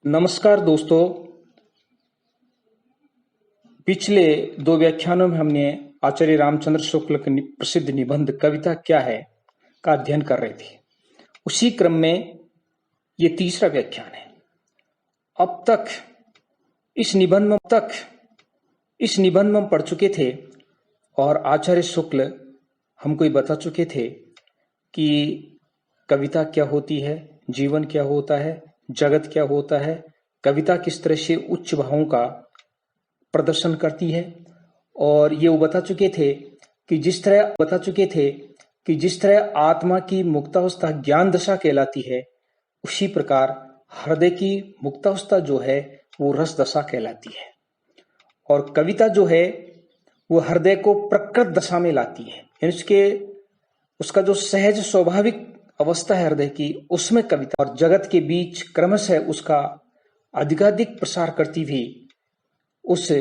नमस्कार दोस्तों। पिछले दो व्याख्यानों में हमने आचार्य रामचंद्र शुक्ल के प्रसिद्ध निबंध कविता क्या है का अध्ययन कर रहे थे। उसी क्रम में ये तीसरा व्याख्यान है। अब तक इस निबंध में हम पढ़ चुके थे और आचार्य शुक्ल हमको ये बता चुके थे कि कविता क्या होती है, जीवन क्या होता है, जगत क्या होता है, कविता किस तरह से उच्च भावों का प्रदर्शन करती है। और ये वो बता चुके थे कि जिस तरह आत्मा की मुक्तावस्था ज्ञान दशा कहलाती है, उसी प्रकार हृदय की मुक्तावस्था जो है वो रस दशा कहलाती है। और कविता जो है वो हृदय को प्रकृत दशा में लाती है, यानी उसका जो सहज स्वाभाविक अवस्था है हृदय की, उसमें कविता और जगत के बीच क्रमशः उसका अधिकाधिक प्रसार करती हुई उस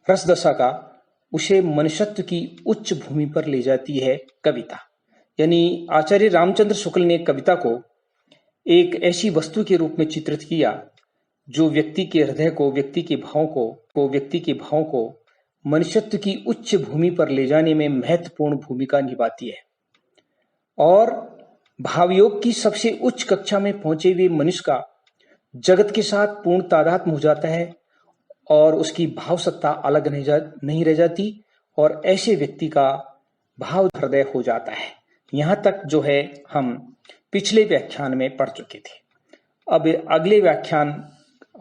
रस दशा का उसे मनुष्यत्व की उच्च भूमि पर ले जाती है कविता। यानी आचार्य रामचंद्र शुक्ल ने कविता को एक ऐसी वस्तु के रूप में चित्रित किया जो व्यक्ति के हृदय को, व्यक्ति के भावों को मनुष्यत्व की उच्च भूमि पर ले जाने में महत्वपूर्ण भूमिका निभाती है। और भावयोग की सबसे उच्च कक्षा में पहुंचे हुए मनुष्य का जगत के साथ पूर्ण तादात्म्य हो जाता है और उसकी भाव सत्ता अलग नहीं रह जाती, और ऐसे व्यक्ति का भाव हृदय हो जाता है। यहां तक जो है हम पिछले व्याख्यान में पढ़ चुके थे। अब अगले व्याख्यान,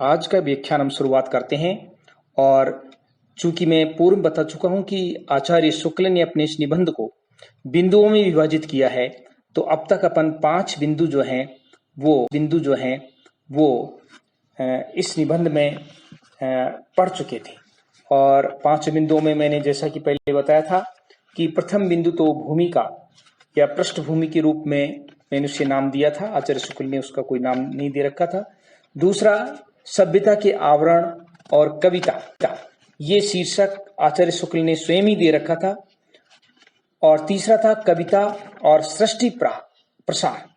आज का व्याख्यान हम शुरुआत करते हैं। और चूंकि मैं पूर्व बता चुका हूं कि आचार्य शुक्ल ने अपने इस निबंध को बिंदुओं में विभाजित किया है, तो अब तक अपन 5 बिंदु जो हैं वो इस निबंध में पढ़ चुके थे। और 5 बिंदुओं में मैंने जैसा कि पहले बताया था कि प्रथम बिंदु तो भूमिका या पृष्ठभूमि के रूप में मैंने उसे नाम दिया था, आचार्य शुक्ल ने उसका कोई नाम नहीं दे रखा था। दूसरा, सभ्यता के आवरण और कविता, ये शीर्षक आचार्य शुक्ल ने स्वयं ही दे रखा था। और तीसरा था कविता और सृष्टि प्रसार।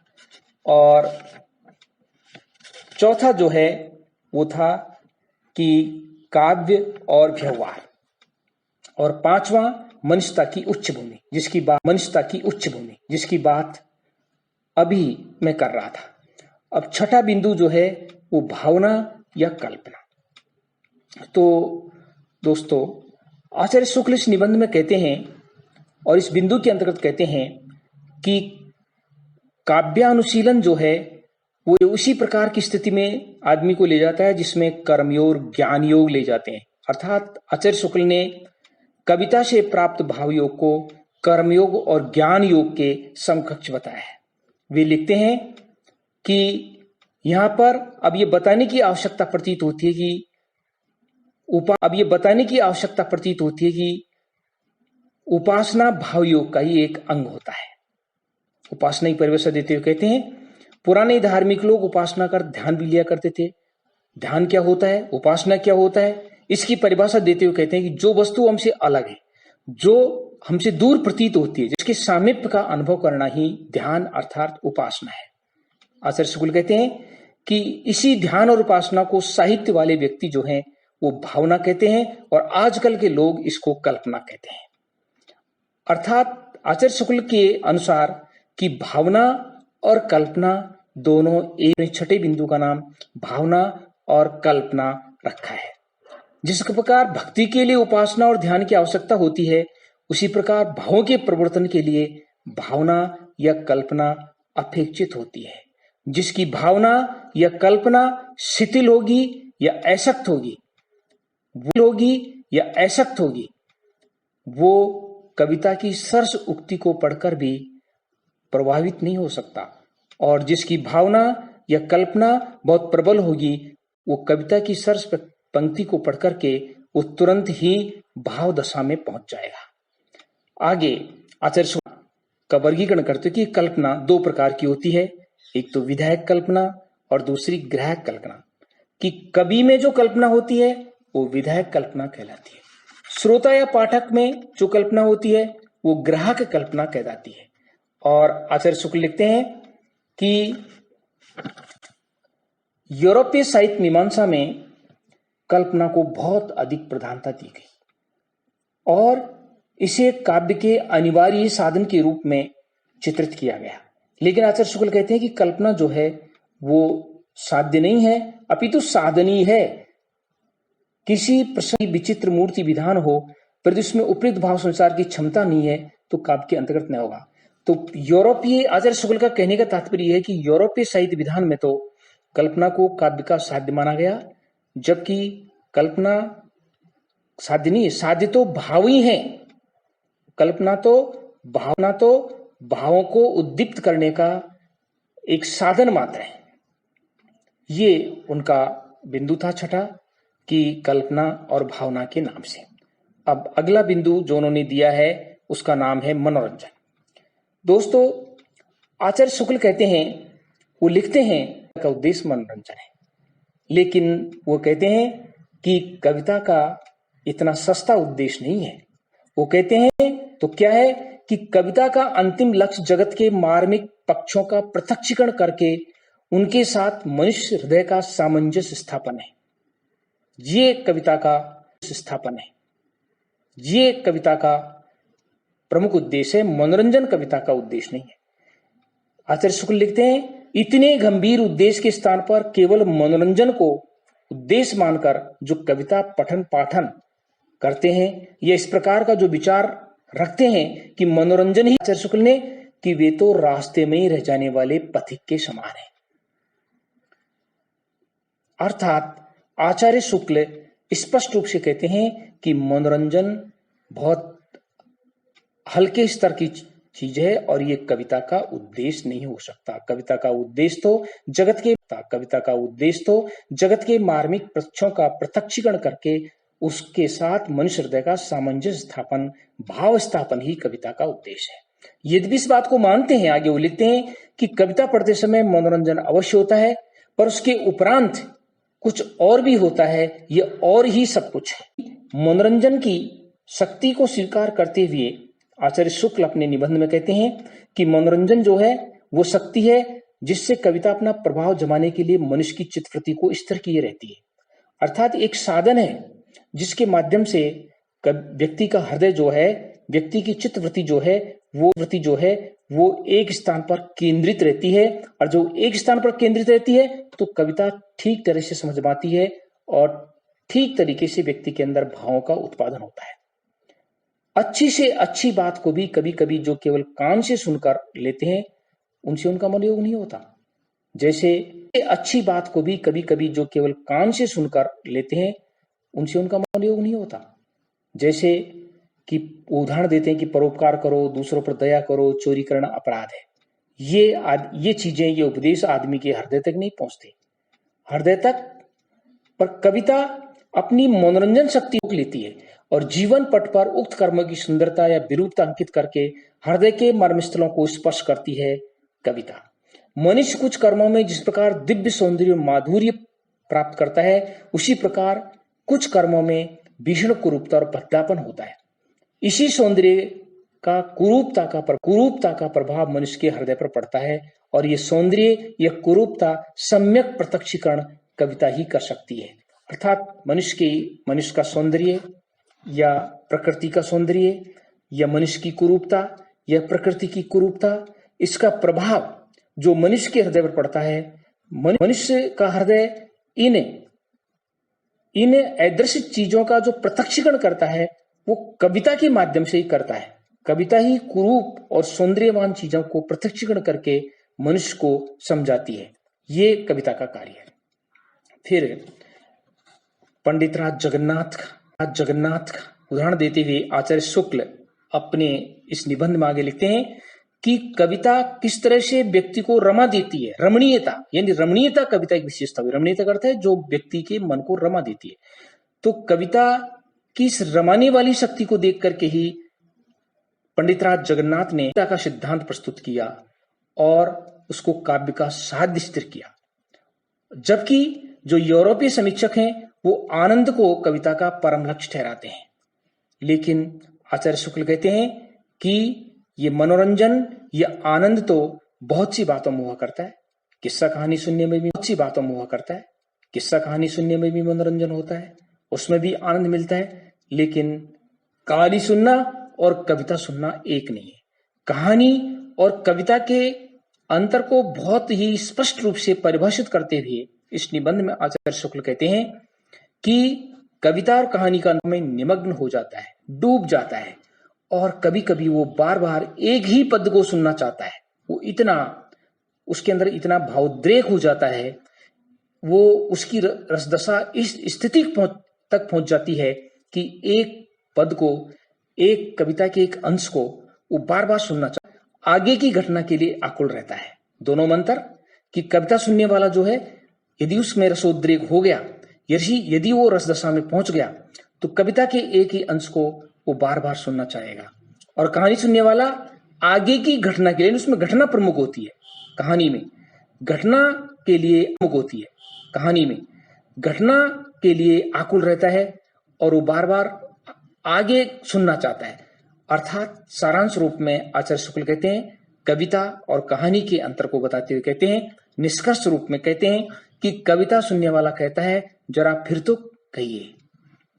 और चौथा जो है वो था कि काव्य और व्यवहार। और पांचवा मनुष्यता की उच्च भूमि, जिसकी बात अभी मैं कर रहा था। अब छठा बिंदु जो है वो भावना या कल्पना। तो दोस्तों, आचार्य शुक्ल इस निबंध में कहते हैं और इस बिंदु के अंतर्गत कहते हैं कि काव्यानुशीलन जो है वो उसी प्रकार की स्थिति में आदमी को ले जाता है जिसमें कर्मयोग, ज्ञान योग ले जाते हैं। अर्थात आचार्य शुक्ल ने कविता से प्राप्त भाव योग को कर्मयोग और ज्ञान योग के समकक्ष बताया है। वे लिखते हैं कि यहां पर अब ये बताने की आवश्यकता प्रतीत होती है कि उपासना भाव योग का ही एक अंग होता है। उपासना की परिभाषा देते हुए कहते हैं, पुराने धार्मिक लोग उपासना कर ध्यान भी लिया करते थे। ध्यान क्या होता है, उपासना क्या होता है, इसकी परिभाषा देते हुए कहते हैं कि जो वस्तु हमसे अलग है, जो हमसे दूर प्रतीत होती है, जिसके सामीप्य का अनुभव करना ही ध्यान अर्थात उपासना है। आचार्य शुक्ल कहते हैं कि इसी ध्यान और उपासना को साहित्य वाले व्यक्ति जो हैं वो भावना कहते हैं और आजकल के लोग इसको कल्पना कहते हैं। अर्थात आचार्य शुक्ल के अनुसार कि भावना और कल्पना दोनों एक, छठे बिंदु का नाम भावना और कल्पना रखा है। जिस प्रकार भक्ति के लिए उपासना और ध्यान की आवश्यकता होती है, उसी प्रकार भावों के प्रवर्तन के लिए भावना या कल्पना अपेक्षित होती है। जिसकी भावना या कल्पना शिथिल होगी या असक्त होगी, वो कविता की सरस उक्ति को पढ़कर भी प्रभावित नहीं हो सकता। और जिसकी भावना या कल्पना बहुत प्रबल होगी, वो कविता की सरस पंक्ति को पढ़कर के वो तुरंत ही भाव दशा में पहुंच जाएगा। आगे आचार्य शुक्ल का वर्गीकरण करते कि कल्पना 2 प्रकार की होती है, एक तो विधायक कल्पना और दूसरी ग्राहक कल्पना। कि कवि में जो कल्पना होती है वो विधायक कल्पना कहलाती है। श्रोता या पाठक में जो कल्पना होती है वो ग्राहक कल्पना कहलाती है। और आचार्य शुक्ल लिखते हैं कि यूरोपीय साहित्य मीमांसा में कल्पना को बहुत अधिक प्रधानता दी गई और इसे काव्य के अनिवार्य साधन के रूप में चित्रित किया गया। लेकिन आचार्य शुक्ल कहते हैं कि कल्पना जो है वो साध्य नहीं है, अपितु साधनीय है। किसी प्रसंग की विचित्र मूर्ति विधान हो पर उसमें उपयुक्त भाव संचार की क्षमता नहीं है तो काव्य के अंतर्गत नहीं होगा। तो यूरोपीय आचार्य शुक्ल का कहने का तात्पर्य है कि यूरोपीय साहित्य विधान में तो कल्पना को काव्य का साध्य माना गया, जबकि कल्पना साध्य नहीं है, साध्य तो भाव ही है। कल्पना तो भावना तो भावों को उद्दीप्त करने का एक साधन मात्र है। ये उनका बिंदु था छठा कि कल्पना और भावना के नाम से। अब अगला बिंदु जो उन्होंने दिया है उसका नाम है मनोरंजन। दोस्तों, आचार्य शुक्ल कहते हैं, वो लिखते हैं का उद्देश्य मनोरंजन है, लेकिन वो कहते हैं कि कविता का इतना सस्ता उद्देश्य नहीं है। वो कहते हैं तो क्या है कि कविता का अंतिम लक्ष्य जगत के मार्मिक पक्षों का प्रत्यक्षीकरण करके उनके साथ मनुष्य हृदय का सामंजस्य स्थापन है। ये कविता का स्थापन है, ये कविता का प्रमुख उद्देश्य है। मनोरंजन कविता का उद्देश्य नहीं है। आचार्य शुक्ल लिखते हैं, इतने गंभीर उद्देश्य के स्थान पर केवल मनोरंजन को उद्देश्य मानकर जो कविता पठन पाठन करते हैं या इस प्रकार का जो विचार रखते हैं कि मनोरंजन ही, आचार्य शुक्ल ने, कि वे तो रास्ते में ही रह जाने वाले पथिक के समान है। अर्थात आचार्य शुक्ल स्पष्ट रूप से कहते हैं कि मनोरंजन बहुत हल्के स्तर की चीज है और ये कविता का उद्देश्य नहीं हो सकता। कविता का उद्देश्य तो जगत के मार्मिक पक्षों का प्रत्यक्षीकरण करके उसके साथ मनुष्य हृदय का सामंजस्य स्थापन, भाव स्थापन ही कविता का उद्देश्य है। यद्यपि इस बात को मानते हैं, आगे वो लिखते हैं कि कविता पढ़ते समय मनोरंजन अवश्य होता है, पर उसके उपरांत कुछ और भी होता है। ये और ही सब कुछ है। मनोरंजन की शक्ति को स्वीकार करते हुए आचार्य शुक्ल अपने निबंध में कहते हैं कि मनोरंजन जो है वो शक्ति है जिससे कविता अपना प्रभाव जमाने के लिए मनुष्य की चित्तवृत्ति को स्थिर किए रहती है। अर्थात एक साधन है जिसके माध्यम से व्यक्ति का हृदय जो है, व्यक्ति की चित्तवृत्ति जो है वो एक स्थान पर केंद्रित रहती है, और जो एक स्थान पर केंद्रित रहती है तो कविता ठीक तरह से समझ में आती है और ठीक तरीके से व्यक्ति के अंदर भावों का उत्पादन होता है। अच्छी से अच्छी बात को भी कभी कभी जो केवल कान से सुनकर लेते हैं उनसे उनका मनोयोग नहीं होता। जैसे अच्छी बात को भी कभी कभी जो केवल कान से सुनकर लेते हैं उनसे उनका मनोयोग नहीं होता। जैसे कि उदाहरण देते हैं कि परोपकार करो, दूसरों पर दया करो, चोरी करना अपराध है। ये चीजें, ये उपदेश आदमी के हृदय तक नहीं पहुंचते, हृदय तक। पर कविता अपनी मनोरंजन शक्ति को लेती है और जीवन पट पर उक्त कर्मों की सुंदरता या विरूपता अंकित करके हृदय के मर्मस्थलों को स्पर्श करती है कविता। मनुष्य कुछ कर्मों में जिस प्रकार दिव्य सौंदर्य माधुर्य प्राप्त करता है, उसी प्रकार कुछ कर्मों में भीषण कुरूपता और भद्दापन होता है। इसी सौंदर्य का कुरूपता का प्रभाव मनुष्य के हृदय पर पड़ता है और ये सौंदर्य या कुरूपता सम्यक प्रत्यक्षीकरण कविता ही कर सकती है। अर्थात मनुष्य का सौंदर्य या प्रकृति का सौंदर्य या मनुष्य की कुरूपता या प्रकृति की कुरूपता, इसका प्रभाव जो मनुष्य के हृदय पर पड़ता है, मनुष्य का हृदय इन अदृश्य चीजों का जो प्रत्यक्षीकरण करता है वो कविता के माध्यम से ही करता है। कविता ही कुरूप और सौंदर्यवान चीजों को प्रत्यक्षीकरण करके मनुष्य को समझाती है। ये कविता का कार्य है। फिर पंडित राज जगन्नाथ का उदाहरण देते हुए आचार्य शुक्ल अपने इस निबंध में आगे लिखते हैं कि कविता किस तरह से व्यक्ति को रमा देती है। रमणीयता, यानी रमणीयता कविता की विशेषता हुई। रमणीयता का अर्थ है जो व्यक्ति के मन को रमा देती है। तो कविता की इस रमाने वाली शक्ति को देख करके ही पंडित राज जगन्नाथ ने कविता का सिद्धांत प्रस्तुत किया और उसको काव्य का साध्य स्थिर किया। जबकि जो यूरोपीय समीक्षक हैं वो आनंद को कविता का परम लक्ष्य ठहराते हैं, लेकिन आचार्य शुक्ल कहते हैं कि ये मनोरंजन या आनंद तो बहुत सी बातों में हुआ करता है, किस्सा कहानी सुनने में भी बहुत सी बातों में हुआ करता है, किस्सा कहानी सुनने में भी मनोरंजन होता है, उसमें भी आनंद मिलता है, लेकिन कहानी सुनना और कविता सुनना एक नहीं है। कहानी और कविता के अंतर को बहुत ही स्पष्ट रूप से परिभाषित करते हुए इस निबंध में आचार्य शुक्ल कहते हैं कि कविता और कहानी का अंत में निमग्न हो जाता है, डूब जाता है, और कभी कभी वो बार बार एक ही पद को सुनना चाहता है। वो इतना, उसके अंदर इतना भावोद्रेक हो जाता है, वो उसकी रसदशा इस स्थिति तक पहुंच जाती है कि एक पद को, एक कविता के एक अंश को वो बार बार सुनना चाहता है, आगे की घटना के लिए आकुल रहता है। दोनों में अंतर कि कविता सुनने वाला जो है, यदि उसमें रसोद्रेक हो गया, यदि वो रसदशा में पहुंच गया, तो कविता के एक ही अंश को वो बार बार सुनना चाहेगा। और कहानी सुनने वाला आगे की घटना के लिए, उसमें घटना प्रमुख होती है, कहानी में घटना के लिए प्रमुख होती है, कहानी में घटना के लिए आकुल रहता है और वो बार बार आगे सुनना चाहता है। अर्थात सारांश रूप में आचार्य शुक्ल कहते हैं, कविता और कहानी के अंतर को बताते हुए कहते हैं, निष्कर्ष रूप में कहते हैं कि कविता सुनने वाला कहता है जरा फिर तो कहिए,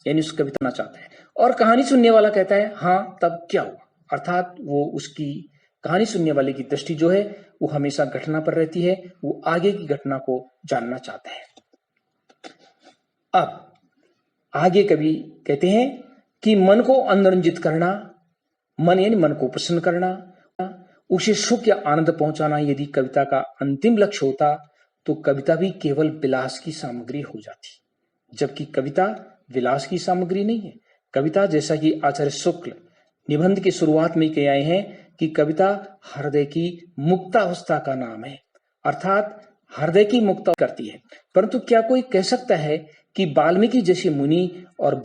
यानी उस कविता ना चाहता है, और कहानी सुनने वाला कहता है हाँ तब क्या हुआ। अर्थात वो, उसकी कहानी सुनने वाले की दृष्टि जो है वो हमेशा घटना पर रहती है, वो आगे की घटना को जानना चाहता है। अब आगे कवि कहते हैं कि मन को अनुरंजित करना, मन यानी मन को प्रसन्न करना, उसे सुख या आनंद पहुंचाना यदि कविता का अंतिम लक्ष्य होता तो कविता भी केवल विलास की सामग्री हो जाती, जबकि कविता विलास की सामग्री नहीं है। कविता, जैसा कि आचार्य शुक्ल निबंध की शुरुआत में कह आए हैं कि कविता हृदय की मुक्तावस्था का नाम है, अर्थात हृदय की मुक्ता करती है। परंतु क्या कोई कह सकता है कि वाल्मीकि जैसे मुनि और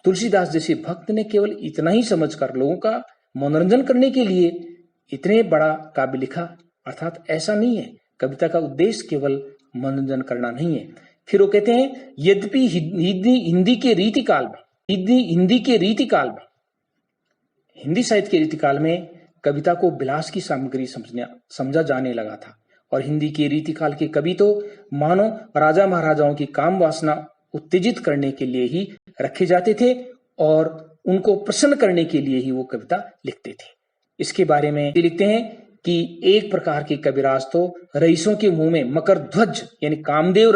तुलसीदास जैसे भक्त ने केवल इतना ही समझकर लोगों का मनोरंजन करने के लिए इतने बड़ा काव्य लिखा? अर्थात ऐसा नहीं है। कविता का उद्देश्य केवल मनोरंजन करना नहीं है। फिर वो कहते हैं, यद्यपि हिंदी के रीतिकाल में, हिंदी साहित्य के रीतिकाल में कविता को विलास की सामग्री समझा जाने लगा था, और हिंदी के रीतिकाल के कवि तो मानो राजा महाराजाओं की काम वासना उत्तेजित करने के लिए ही रखे जाते थे और उनको प्रसन्न करने के लिए ही वो कविता लिखते थे। इसके बारे में लिखते हैं कि एक प्रकार के कविराज तो रईसों के मुंह में मकर ध्वज यानी कामदेव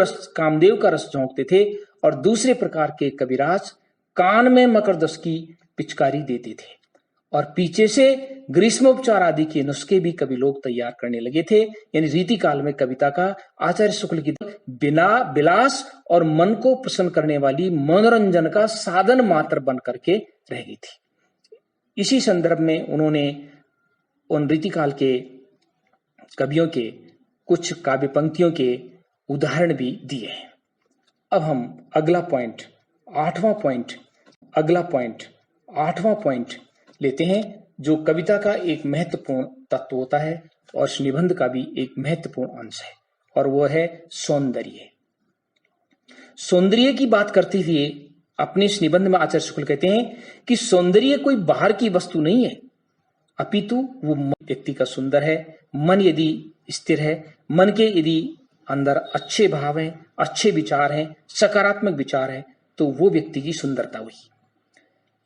का रस झोंकते थे, और दूसरे प्रकार के कविराज कान में मकरदस की पिचकारी देते थे, और पीछे से ग्रीष्मोपचार आदि के नुस्खे भी कवि लोग तैयार करने लगे थे। यानी रीति काल में कविता का आचार्य शुक्ल की बिना विलास और मन को प्रसन्न करने वाली मनोरंजन का साधन मात्र बन करके रह गई थी। इसी संदर्भ में उन्होंने उन रीतिकाल के कवियों के कुछ काव्य पंक्तियों के उदाहरण भी दिए हैं। अब हम अगला पॉइंट, आठवां पॉइंट लेते हैं, जो कविता का एक महत्वपूर्ण तत्व होता है और इस निबंध का भी एक महत्वपूर्ण अंश है, और वो है सौंदर्य। सौंदर्य की बात करते हुए अपने इस निबंध में आचार्य शुक्ल कहते हैं कि सौंदर्य कोई बाहर की वस्तु नहीं है, अपितु वो व्यक्ति का सुंदर है। मन यदि स्थिर है, मन के यदि अंदर अच्छे भाव हैं, अच्छे विचार हैं, सकारात्मक विचार है, तो वो व्यक्ति की सुंदरता हुई।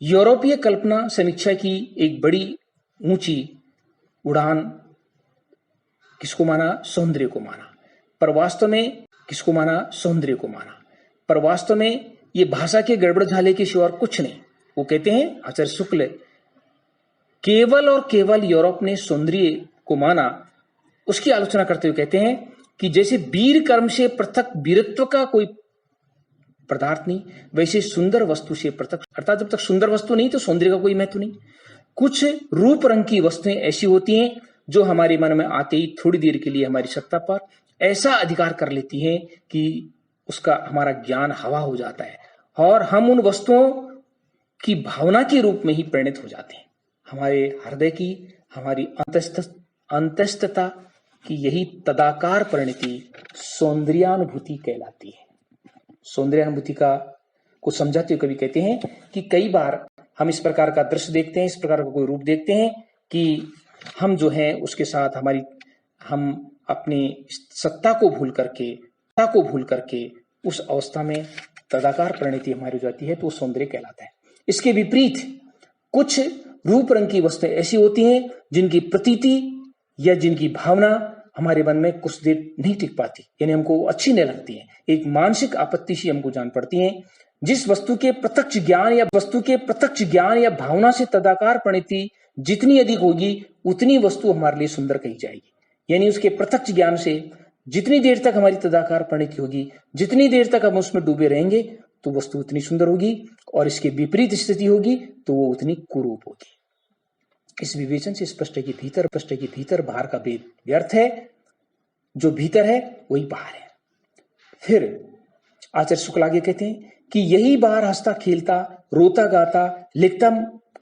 यूरोपीय कल्पना समीक्षा की एक बड़ी ऊंची उड़ान किसको माना? सौंदर्य को माना। पर वास्तव में किसको माना? सौंदर्य को माना। पर वास्तव में ये भाषा के गड़बड़ झाले के सिवा और कुछ नहीं। वो कहते हैं आचार्य शुक्ल, केवल और केवल यूरोप ने सौंदर्य को माना। उसकी आलोचना करते हुए कहते हैं कि जैसे वीर कर्म से पृथक वीरत्व का कोई पदार्थ नहीं, वैसे सुंदर वस्तु से पृथक, अर्थात जब तक सुंदर वस्तु नहीं तो सौंदर्य का कोई महत्व नहीं। कुछ रूप रंग की वस्तुएं ऐसी होती हैं जो हमारे मन में आते ही थोड़ी देर के लिए हमारी सत्ता पर ऐसा अधिकार कर लेती हैं कि उसका हमारा ज्ञान हवा हो जाता है, और हम उन वस्तुओं की भावना के रूप में ही परिणत हो जाते हैं। हमारे हृदय की, हमारी अंतस्तता की यही तदाकार परिणति सौंदर्यानुभूति कहलाती है। सौंदर्यानुभूति को समझाते हुए कवि कहते हैं कि कई बार हम इस प्रकार का दृश्य देखते हैं, इस प्रकार का कोई रूप देखते हैं कि हम जो है उसके साथ हम अपनी सत्ता को भूल करके उस अवस्था में तदाकार परिणति हमारी हो जाती है, तो सौंदर्य कहलाता है। इसके विपरीत कुछ रूप रंग की वस्तुएं ऐसी होती हैं जिनकी प्रतीति या जिनकी भावना हमारे मन में कुछ देर नहीं टिक पाती, यानी हमको अच्छी नहीं लगती है, एक मानसिक आपत्ति सी हमको जान पड़ती है। जिस वस्तु के प्रत्यक्ष ज्ञान या भावना से तदाकार परिणति जितनी अधिक होगी उतनी वस्तु हमारे लिए सुंदर कही जाएगी। यानी उसके प्रत्यक्ष ज्ञान से जितनी देर तक हमारी तदाकार परिणति होगी, जितनी देर तक हम उसमें डूबे रहेंगे, तो वस्तु उतनी सुंदर होगी, और इसके विपरीत स्थिति होगी तो वो उतनी कुरूप होगी। इस विवेचन से स्पष्ट है कि भीतर बाहर का भेद व्यर्थ है, जो भीतर है वही बाहर है। फिर आचार्य शुक्ल आगे कहते हैं कि यही बाहर हंसता खेलता रोता गाता लिखता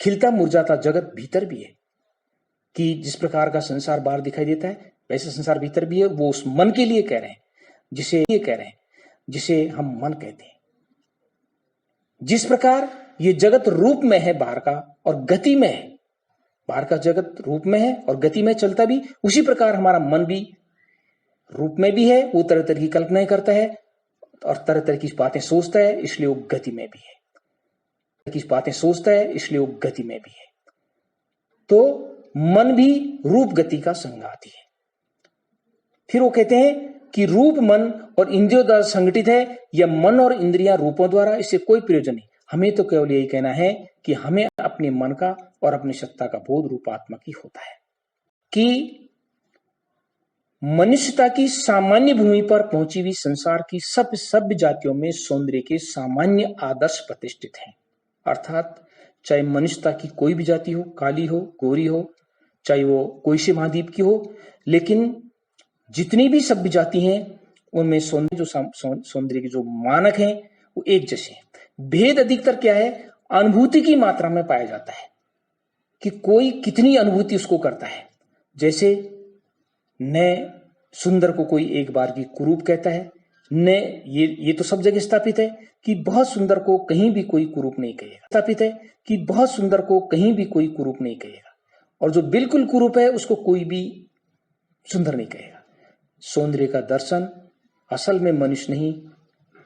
खिलता मुरझाता जगत भीतर भी है। कि जिस प्रकार का संसार बाहर दिखाई देता है वैसे संसार भीतर भी है। वो उस मन के लिए कह रहे हैं जिसे हम मन कहते हैं। जिस प्रकार ये जगत रूप में है बाहर का और गति में है, बाहर का जगत रूप में है और गति में चलता भी, उसी प्रकार हमारा मन भी रूप में भी है, वो तरह तरह की कल्पनाएं करता है और तरह तरह की बातें सोचता है, इसलिए वो गति में भी है। तो मन भी रूप गति का संघाती है। फिर वो कहते हैं कि रूप मन और इंद्रियों द्वारा संगठित है, या मन और इंद्रियां रूपों द्वारा, इससे कोई प्रयोजन नहीं। हमें तो केवल यही कहना है कि हमें अपने मन का और अपनी सत्ता का बोध रूपात्मा की होता है। कि मनुष्यता की सामान्य भूमि पर पहुंची हुई संसार की सब सभ्य जातियों में सौंदर्य के सामान्य आदर्श प्रतिष्ठित हैं। अर्थात चाहे मनुष्यता की कोई भी जाति हो, काली हो, गोरी हो, चाहे वो कोई से महाद्वीप की हो, लेकिन जितनी भी सभ्य जाति हैं उनमें सौंदर्य के जो मानक हैं वो एक जैसे हैं। भेद अधिकतर क्या है, अनुभूति की मात्रा में पाया जाता है कि कोई कितनी अनुभूति उसको करता है। जैसे न सुंदर को कोई एक बार की कुरूप कहता है, न ये तो सब जगह स्थापित है कि बहुत सुंदर को कहीं भी कोई कुरूप नहीं कहेगा, और जो बिल्कुल कुरूप है उसको कोई भी सुंदर नहीं कहेगा। सौंदर्य का दर्शन असल में मनुष्य नहीं,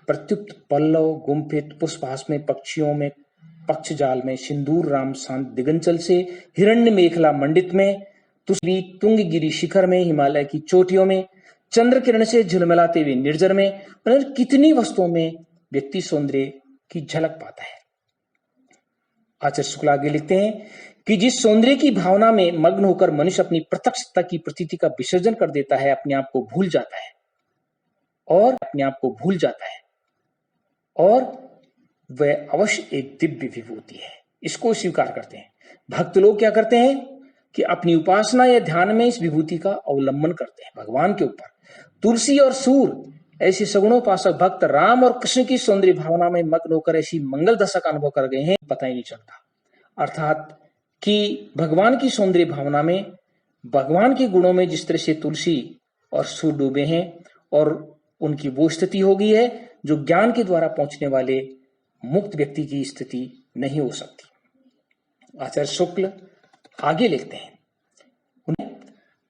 प्रत्युक्त पल्लव गुम्फित पुष्पहास में, पक्षियों में, पक्षजाल में, सिंदूर राम शांत दिगंचल से, हिरण्य मेखला मंडित में, तुसली तुंगगिरी शिखर में, हिमालय की चोटियों में, चंद्र किरण से झिलमिलाते हुए निर्जर में, कितनी वस्तुओं में व्यक्ति सौंदर्य की झलक पाता है। आचार्य शुक्ल आगे लिखते हैं कि जिस सौंदर्य की भावना में मग्न होकर मनुष्य अपनी प्रत्यक्षता की प्रतीति का विसर्जन कर देता है, अपने आप को भूल जाता है और वह अवश्य एक दिव्य विभूति है, इसको स्वीकार करते हैं। भक्त लोग क्या करते हैं कि अपनी उपासना या ध्यान में इस विभूति का अवलंबन करते हैं भगवान के ऊपर। तुलसी और सूर ऐसे सगुणोपासक भक्त राम और कृष्ण की सौंदर्य भावना में मग्न होकर ऐसी मंगल दशा का अनुभव कर गए हैं, पता ही नहीं चलता। अर्थात कि भगवान की सौंदर्य भावना में, भगवान के गुणों में जिस तरह से तुलसी और सूर डूबे हैं, और उनकी वो स्थिति हो गई है जो ज्ञान के द्वारा पहुंचने वाले मुक्त व्यक्ति की स्थिति नहीं हो सकती। आचार्य शुक्ल आगे लिखते हैं, उन्हें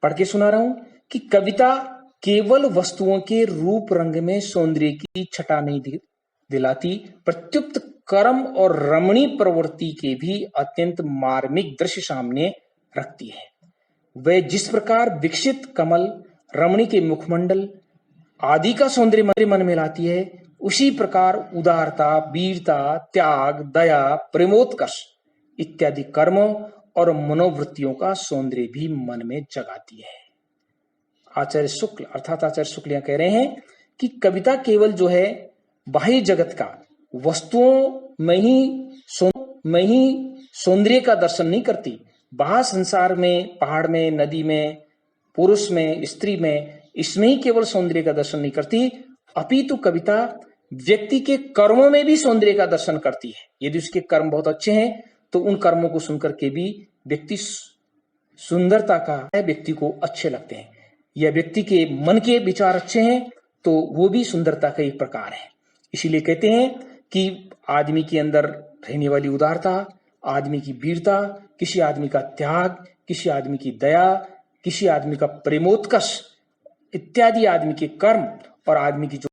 पढ़ के सुना रहा हूं कि कविता केवल वस्तुओं के रूप रंग में सौंदर्य की छटा नहीं दिलाती, प्रत्युक्त कर्म और रमणी प्रवृत्ति के भी अत्यंत मार्मिक दृश्य सामने रखती है। वह जिस प्रकार विकसित कमल, रमणी के मुखमंडल आदि का सौंदर्य मन में लाती है, उसी प्रकार उदारता, वीरता, त्याग, दया, प्रेमोत्कर्ष इत्यादि कर्मों और मनोवृत्तियों का सौंदर्य भी मन में जगाती है। आचार्य शुक्ल अर्थात आचार्य शुक्ल यहां कह रहे हैं कि कविता केवल जो है बाह्य जगत का, वस्तुओं में ही सौंदर्य का दर्शन नहीं करती। बाहर संसार में, पहाड़ में, नदी में, पुरुष में, स्त्री में, इसमें ही केवल सौंदर्य का दर्शन नहीं करती, अपितु कविता व्यक्ति के कर्मों में भी सौंदर्य का दर्शन करती है। यदि उसके कर्म बहुत अच्छे हैं तो उन कर्मों को सुनकर के भी व्यक्ति सुंदरता का व्यक्ति को अच्छे लगते हैं, या व्यक्ति के मन के विचार अच्छे हैं तो वो भी सुंदरता का एक प्रकार है। इसीलिए कहते हैं कि आदमी के अंदर रहने वाली उदारता, आदमी की वीरता, किसी आदमी का त्याग, किसी आदमी की दया, किसी आदमी का प्रेमोत्कर्ष इत्यादि आदमी के कर्म और आदमी की जो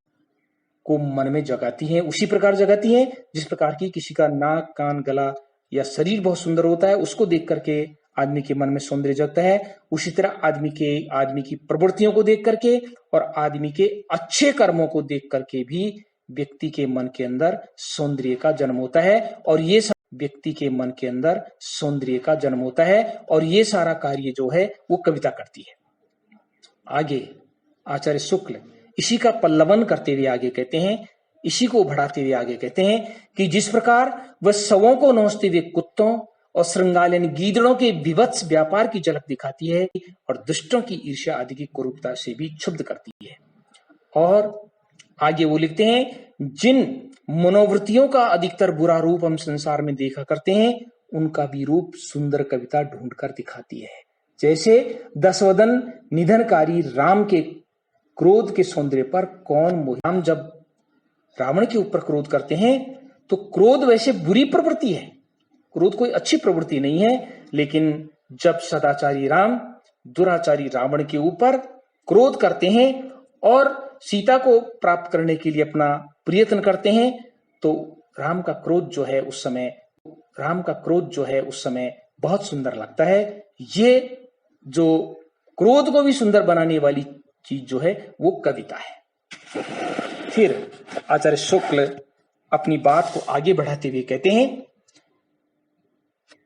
को मन में जगाती हैं, उसी प्रकार जगाती हैं जिस प्रकार की किसी का नाक, कान, गला या शरीर बहुत सुंदर होता है, उसको देख करके आदमी के मन में सौंदर्य जगता है। उसी तरह आदमी की प्रवृत्तियों को देख करके और आदमी के अच्छे कर्मों को देख करके भी व्यक्ति के मन के अंदर सौंदर्य का जन्म होता है। और ये व्यक्ति के मन के अंदर सौंदर्य का जन्म होता है और ये सारा कार्य जो है वो कविता करती है। आगे आचार्य शुक्ल इसी का पल्लवन करते हुए आगे कहते हैं, इसी को बढ़ाते हुए आगे कहते हैं कि जिस प्रकार वह शवों को नोचते हुए कुत्तों और श्रृंगालिन गीदड़ों के विभत्स व्यापार की झलक दिखाती है और दुष्टों की ईर्ष्या आदि की कुरूपता से भी क्षुब्ध करती है। और आगे वो लिखते हैं, जिन मनोवृत्तियों का अधिकतर बुरा रूप हम संसार में देखा करते हैं, उनका भी रूप सुंदर कविता ढूंढ कर दिखाती है। जैसे दशवदन निधनकारी राम के क्रोध के सौंदर्य पर कौन मोहित। राम जब रावण के ऊपर क्रोध करते हैं तो क्रोध वैसे बुरी प्रवृत्ति है, क्रोध कोई अच्छी प्रवृत्ति नहीं है, लेकिन जब सदाचारी राम दुराचारी रावण के ऊपर क्रोध करते हैं और सीता को प्राप्त करने के लिए अपना प्रयत्न करते हैं, तो राम का क्रोध जो है उस समय बहुत सुंदर लगता है। ये जो क्रोध को भी सुंदर बनाने वाली चीज जो है वो कविता है। फिर आचार्य शुक्ल अपनी बात को आगे बढ़ाते हुए कहते हैं,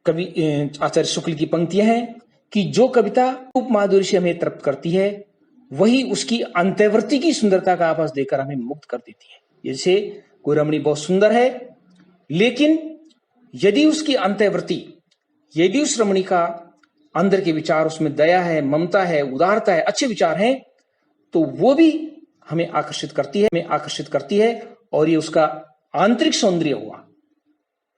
आचार्य शुक्ल की पंक्तियां हैं कि जो कविता रूप माधुर्य से हमें तृप्त करती है, वही उसकी अंत्यवर्ती की सुंदरता का आभास देकर हमें मुक्त कर देती है। जैसे कोई रमणी बहुत सुंदर है, लेकिन यदि उसकी अंत्यवर्ती, यदि उस रमणी का अंदर के विचार, उसमें दया है, ममता है, उदारता है, अच्छे विचार हैं, तो वो भी हमें आकर्षित करती है। और ये उसका आंतरिक सौंदर्य हुआ,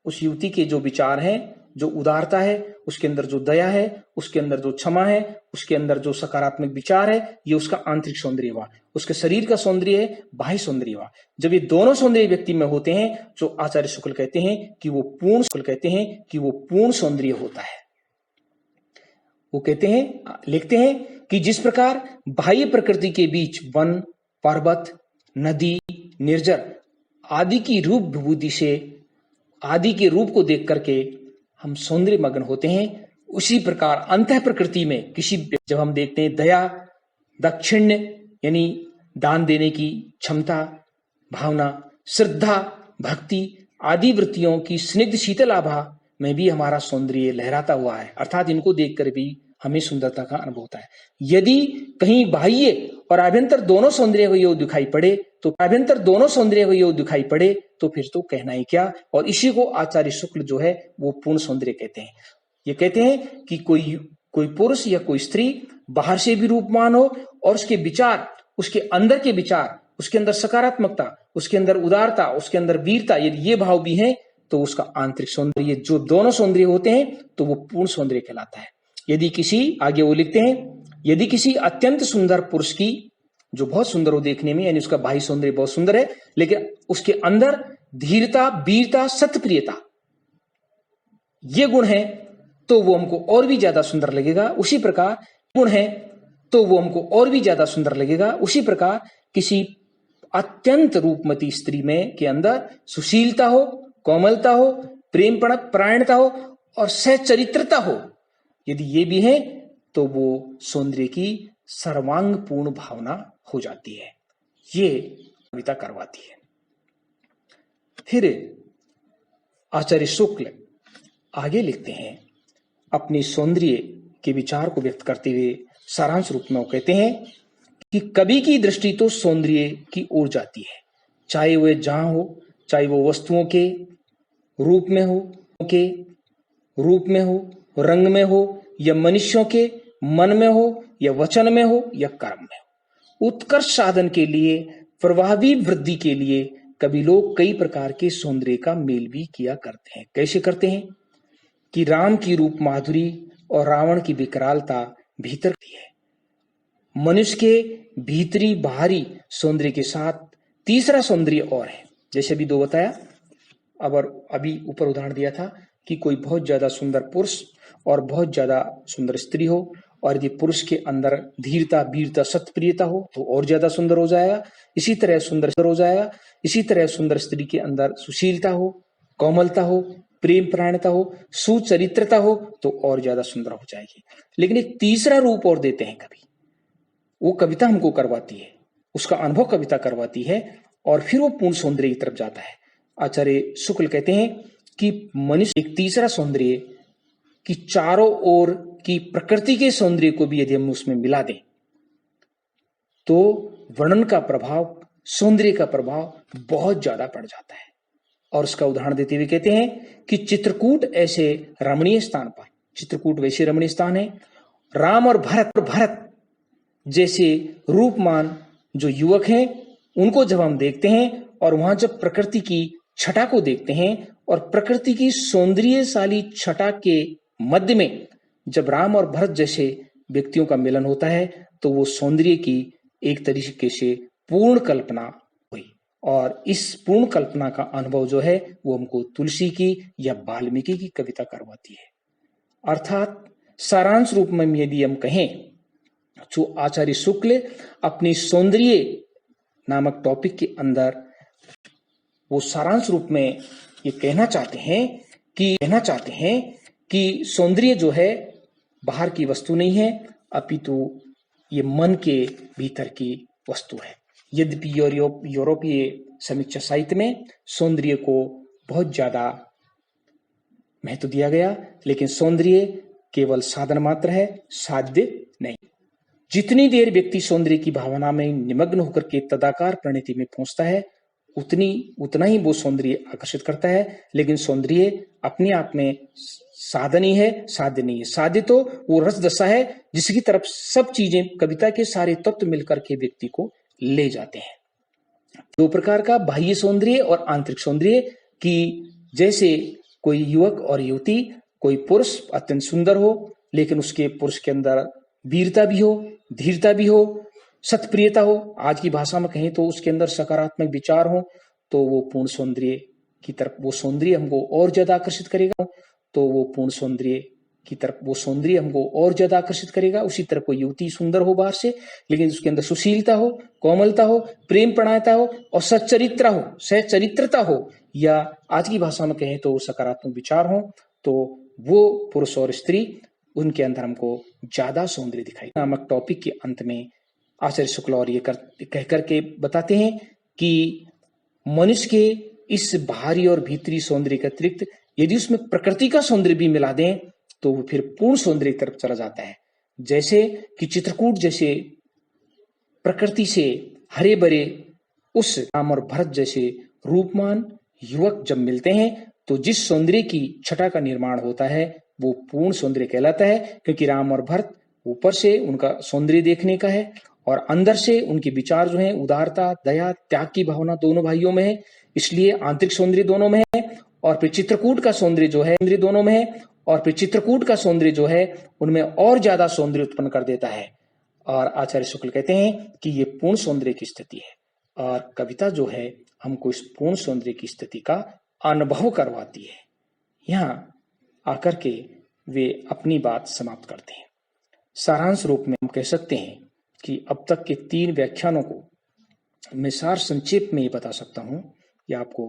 उस युवती के जो विचार हैं, जो उदारता है, उसके अंदर जो दया है, उसके अंदर जो क्षमा है, उसके अंदर जो सकारात्मक विचार है, ये उसका आंतरिक सौंदर्य हुआ। उसके शरीर का सौंदर्य है, बाह्य सौंदर्य हुआ। जब ये दोनों सौंदर्य व्यक्ति में होते हैं, जो आचार्य शुक्ल कहते हैं कि वो पूर्ण सौंदर्य होता है। वो लिखते हैं कि जिस प्रकार बाह्य प्रकृति के बीच वन, पर्वत, नदी, निर्जर आदि की रूप विभूति से आदि के रूप को देख करके हम सौंदर्य मग्न होते हैं, उसी प्रकार अंतः प्रकृति में जब हम देखते हैं दया, दाक्षिण्य यानी दान देने की क्षमता, भावना, श्रद्धा, भक्ति आदि वृत्तियों की स्निग्ध शीतल आभा में भी हमारा सौंदर्य लहराता हुआ है, अर्थात इनको देखकर भी हमें सुंदरता का अनुभव होता है। यदि कहीं बाह्य और आभ्यंतर दोनों सौंदर्य को योग दिखाई पड़े तो फिर तो कहना ही क्या। और इसी को आचार्य शुक्ल जो है वो पूर्ण सौंदर्य कहते हैं। ये कहते हैं कि कोई पुरुष या कोई स्त्री बाहर से भी रूपवान हो और उसके विचार, उसके अंदर के विचार, उसके अंदर सकारात्मकता, उसके अंदर उदारता, उसके अंदर वीरता, यदि ये भाव भी हैं, तो उसका आंतरिक सौंदर्य, जो दोनों सौंदर्य होते हैं, तो वो पूर्ण सौंदर्य कहलाता है। आगे वो लिखते हैं, यदि किसी अत्यंत सुंदर पुरुष की, जो बहुत सुंदर हो देखने में, यानी उसका बाह्य सौंदर्य बहुत सुंदर है, लेकिन उसके अंदर धीरता, वीरता, सत्यप्रियता ये गुण है, तो वो हमको और भी ज्यादा सुंदर लगेगा। उसी प्रकार किसी अत्यंत रूपमती स्त्री में के अंदर सुशीलता हो, कोमलता हो, प्रेम परायणता हो और सहचरित्रता हो, यदि ये भी है, तो वो सौंदर्य की सर्वांग पूर्ण भावना हो जाती है। ये कविता करवाती है। फिर आचार्य शुक्ल आगे लिखते हैं, अपनी सौंदर्य के विचार को व्यक्त करते हुए सारांश रूप में वो कहते हैं कि कवि की दृष्टि तो सौंदर्य की ओर जाती है, चाहे वह जहां हो, चाहे वो वस्तुओं के रूप में हो, रंग में हो, या मनुष्यों के मन में हो, या वचन में हो, या कर्म में हो। उत्कर्ष साधन के लिए, प्रभावी वृद्धि के लिए कवि लोग कई प्रकार के सौंदर्य का मेल भी किया करते हैं। कैसे करते हैं कि राम की रूप माधुरी और रावण की विकरालता भीतर की है। मनुष्य के भीतरी बाहरी सौंदर्य के साथ तीसरा सौंदर्य और है। जैसे अभी दो बताया, अभी ऊपर उदाहरण दिया था कि कोई बहुत ज्यादा सुंदर पुरुष और बहुत ज्यादा सुंदर स्त्री हो, और यदि पुरुष के अंदर धीरता, वीरता, सत्प्रियता हो तो और ज्यादा सुंदर हो जाएगा। इसी तरह सुंदर हो जाएगा। इसी तरह सुंदर स्त्री के अंदर सुशीलता हो, कोमलता हो, प्रेम परायणता हो, सुचरित्रता हो तो और ज्यादा सुंदर हो जाएगी। लेकिन एक तीसरा रूप और देते हैं कवि, वो कविता हमको करवाती है, उसका अनुभव कविता करवाती है और फिर वो पूर्ण सौंदर्य की तरफ जाता है। आचार्य शुक्ल कहते हैं कि मनुष्य एक तीसरा सौंदर्य कि चारों ओर की प्रकृति के सौंदर्य को भी यदि हम उसमें मिला दें तो वर्णन का प्रभाव, सौंदर्य का प्रभाव बहुत ज्यादा बढ़ जाता है। और उसका उदाहरण देते हुए कहते हैं कि चित्रकूट ऐसे रमणीय स्थान पर, चित्रकूट वैसे रमणीय स्थान है, राम और भरत जैसे रूपमान जो युवक हैं उनको जब हम देखते हैं और वहां जब प्रकृति की छटा को देखते हैं और प्रकृति की सौंदर्यशाली छटा के मध्य में जब राम और भरत जैसे व्यक्तियों का मिलन होता है तो वो सौंदर्य की एक तरीके से पूर्ण कल्पना हुई। और इस पूर्ण कल्पना का अनुभव जो है वो हमको तुलसी की या वाल्मीकि की कविता करवाती है। अर्थात सारांश रूप में यदि हम कहें जो आचार्य शुक्ल अपनी सौंदर्य नामक टॉपिक के अंदर वो सारांश रूप में ये कहना चाहते हैं कि सौंदर्य जो है बाहर की वस्तु नहीं है, अपितु ये मन के भीतर की वस्तु है। यद्यपि यूरोपीय समीक्षा साहित्य में सौंदर्य को बहुत ज्यादा महत्व दिया गया, लेकिन सौंदर्य केवल साधन मात्र है, साध्य नहीं। जितनी देर व्यक्ति सौंदर्य की भावना में निमग्न होकर के तदाकार प्रणति में पहुंचता है उतना ही वो सौंदर्य आकर्षित करता है। लेकिन सौंदर्य अपने आप में साधन ही है, साध्य नहीं है। साध्य तो वो रस दशा है जिसकी तरफ सब चीजें, कविता के सारे तत्व मिलकर के व्यक्ति को ले जाते हैं। दो प्रकार का बाह्य सौंदर्य और आंतरिक सौंदर्य की, जैसे कोई युवक और युवती, कोई पुरुष अत्यंत सुंदर हो लेकिन उसके पुरुष के अंदर वीरता भी हो, धीरता भी हो, सत्प्रियता हो, आज की भाषा में कहें तो उसके अंदर सकारात्मक विचार हो, तो वो पूर्ण सौंदर्य की तरफ, वो सौंदर्य हमको और ज्यादा आकर्षित करेगा। तो वो पूर्ण सौंदर्य की तरफ, वो सौंदर्य हमको और ज्यादा आकर्षित करेगा। उसी तरह कोई युवती सुंदर हो बाहर से लेकिन उसके अंदर सुशीलता हो, कोमलता हो, प्रेम प्रणयता हो और सच्चरित्रता हो, या आज की भाषा में कहें तो सकारात्मक विचार हो, तो वो पुरुष और स्त्री उनके अंदर हमको ज्यादा सौंदर्य दिखाई। नामक टॉपिक के अंत में आचार्य शुक्ल और ये कह करके बताते हैं कि मनुष्य के इस बाहरी और भीतरी सौंदर्य के अतिरिक्त यदि उसमें प्रकृति का सौंदर्य भी मिला दें तो वो फिर पूर्ण सौंदर्य की तरफ चला जाता है। जैसे कि चित्रकूट जैसे प्रकृति से हरे भरे उस राम और भरत जैसे रूपमान युवक जब मिलते हैं तो जिस सौंदर्य की छटा का निर्माण होता है वो पूर्ण सौंदर्य कहलाता है, क्योंकि राम और भरत ऊपर से उनका सौंदर्य देखने का है और अंदर से उनके विचार जो है उदारता, दया, त्याग की भावना दोनों भाइयों में है, इसलिए आंतरिक सौंदर्य दोनों में है। और फिर चित्रकूट का सौंदर्य जो है दोनों में है, और फिर चित्रकूट का सौंदर्य जो है उनमें और ज्यादा सौंदर्य उत्पन्न कर देता है। और आचार्य शुक्ल कहते हैं कि ये पूर्ण सौंदर्य की स्थिति है और कविता जो है हमको इस पूर्ण सौंदर्य की स्थिति का अनुभव करवाती है। यहाँ आकर के वे अपनी बात समाप्त करते हैं। सारांश रूप में हम कह सकते हैं कि अब तक के 3 व्याख्यानों को मैं सार संक्षेप में ये बता सकता हूँ या आपको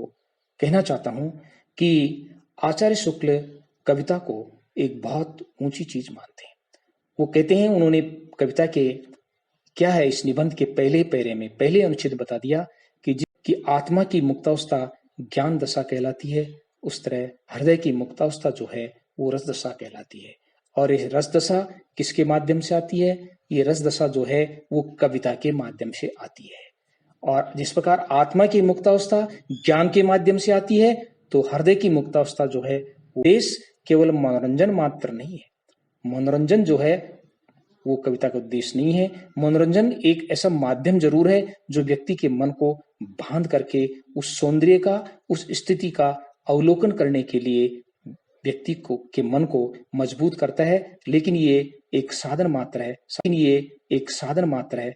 कहना चाहता हूँ कि आचार्य शुक्ल कविता को एक बहुत ऊंची चीज मानते हैं। वो कहते हैं, उन्होंने कविता के क्या है इस निबंध के पहले पैरे में पहले अनुच्छेद बता दिया कि आत्मा की मुक्तावस्था ज्ञान दशा कहलाती है, उस तरह हृदय की मुक्तावस्था जो है वो रस दशा कहलाती है। और ये रस दशा किसके माध्यम से आती है? ये रस दशा जो है वो कविता के माध्यम से आती है। और जिस प्रकार आत्मा की मुक्तावस्था ज्ञान के माध्यम से आती है, तो हृदय की मुक्तावस्था जो है वो देश केवल मनोरंजन मात्र नहीं है। मनोरंजन जो है वो कविता का उद्देश्य नहीं है। मनोरंजन एक ऐसा माध्यम जरूर है जो व्यक्ति के मन को बांध करके उस सौंदर्य का, उस स्थिति का अवलोकन करने के लिए व्यक्ति को के मन को मजबूत करता है, लेकिन ये एक साधन मात्र है,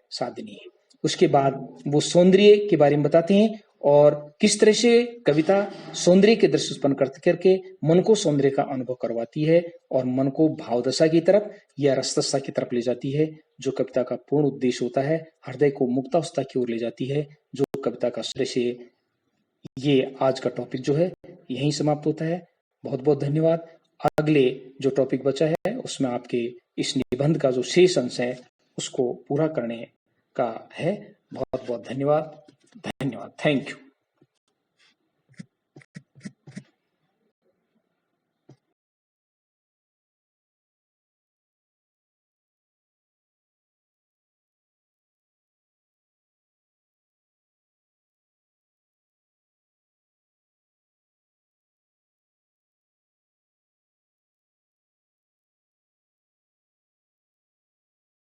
साध्य नहीं है। उसके बाद वो सौंदर्य के बारे में बताते हैं और किस तरह से कविता सौंदर्य के दृश्य उत्पन्न करके मन को सौंदर्य का अनुभव करवाती है और मन को भावदशा की तरफ या रसदशा की तरफ ले जाती है, जो कविता का पूर्ण उद्देश्य होता है। हृदय को मुक्तावस्था की ओर ले जाती है, जो कविता का श्रेय। ये आज का टॉपिक जो है यहीं समाप्त होता है। बहुत बहुत धन्यवाद। अगले जो टॉपिक बचा है उसमें आपके इस निबंध का जो शेष अंश है उसको पूरा करने का है। बहुत बहुत धन्यवाद। धन्यवाद। Thank you.